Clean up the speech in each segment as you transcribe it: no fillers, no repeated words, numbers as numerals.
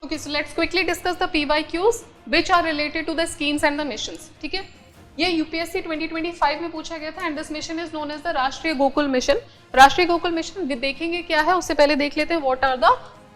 Okay, so let's quickly discuss the PYQs which are related to the schemes and the missions. ठीक है, ये UPSC 2025 में पूछा गया था and this mission is known as the Rashtriya Gokul mission. राष्ट्रीय Gokul mission देखेंगे क्या है, उससे पहले देख लेते हैं what are the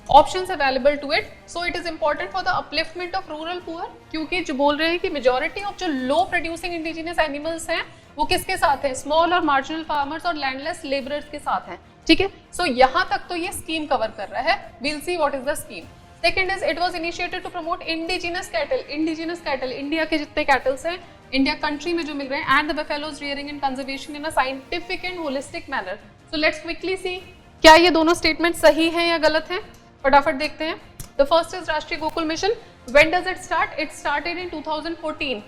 options available to it. So it is important for the upliftment of rural poor, क्योंकि जो बोल रहे हैं कि मेजॉरिटी ऑफ जो लो प्रोड्यूसिंग इंडिजिनियस एनिमल्स हैं वो किसके साथ हैं, स्मॉल और मार्जिनल फार्मर्स और लैंडलेस लेबरर्स के साथ हैं. ठीक है, सो यहाँ तक तो ये स्कीम कवर कर रहा है. We'll see what is the scheme. Second is it was initiated to promote indigenous cattle. Indigenous cattle India के जितने कैटल्स हैं इंडिया कंट्री में जो मिल रहे हैं and the buffaloes rearing and conservation in a scientific and holistic manner. So let's quickly सी क्या ये दोनों स्टेटमेंट सही हैं या गलत हैं, फटाफट देखते हैं. The first is Rashtriya Gokul mission. When does it start? It started in 2014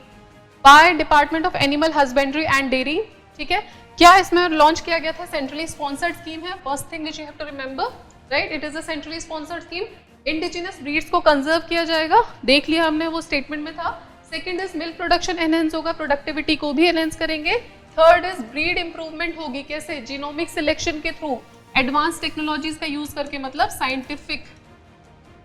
by department of animal husbandry and dairy. ठीक है, क्या इसमें लॉन्च किया गया था? सेंट्रली स्पॉन्सर्ड स्कीम है. First thing which you have to remember, right, it is a centrally sponsored scheme. Indigenous breeds को conserve किया जाएगा, देख लिया हमने, वो स्टेटमेंट में था. Second is milk production enhance होगा, प्रोडक्टिविटी को भी एनहेंस करेंगे. थर्ड इज ब्रीड इंप्रूवमेंट होगी, कैसे? जीनोमिक सिलेक्शन के थ्रू, एडवांस टेक्नोलॉजीज का यूज करके, मतलब साइंटिफिक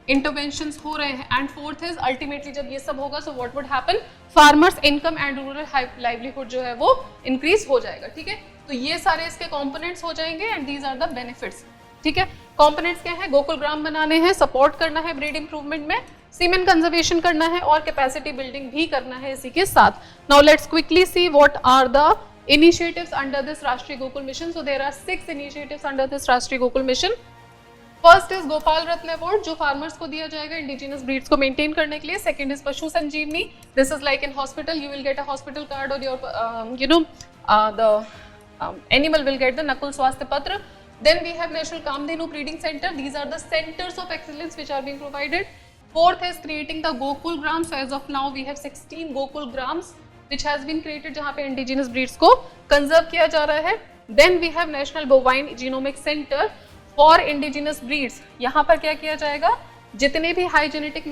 इंटरवेंशंस हो रहे हैं. एंड फोर्थ इज अल्टीमेटली जब ये सब होगा so what would happen, farmers income and rural livelihood जो है वो इंक्रीज हो जाएगा. ठीक है, तो ये सारे इसके कंपोनेंट्स हो जाएंगे and these are the benefits. ठीक है, कंपोनेंट्स क्या है? गोकुल ग्राम बनाने हैं, सपोर्ट करना है ब्रीड इंप्रूवमेंट में, सीमेन कंजर्वेशन करना है और कैपेसिटी बिल्डिंग भी करना है इसी के साथ. Now let's quickly see what are the initiatives under this Rashtriya Gokul mission. So there are 6 initiatives under this Rashtriya Gokul mission. First is Gopal Ratna award, जो फार्मर्स को दिया जाएगा इंडिजिनस ब्रीड्स को मेंटेन करने के लिए. Second is Pashu Sanjivani. This is like in hospital, you will get a hospital card और your the animal will get the Nakul Swasthya Patra. Then we have National Kamdhenu Breeding Center. These are the centers of excellence which are being provided. Fourth is creating the Gokul Gram. So as of now we have 16 Gokul Grams which has been created जहाँ पे indigenous breeds को conserve किया जा रहा है. Then we have National Bovine Genomic Center for indigenous breeds. यहाँ पर क्या किया जाएगा, जितने भी high genetic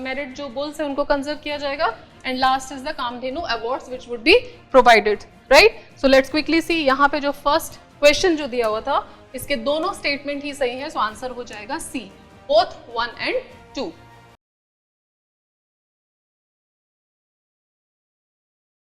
merit जो bulls हैं उनको conserve किया जाएगा. And last is the Kamdhenu Awards which would be provided. Right? So let's quickly see यहाँ पे जो first क्वेश्चन जो दिया हुआ था इसके दोनों स्टेटमेंट ही सही है, सो आंसर हो जाएगा सी, बोथ 1 and 2.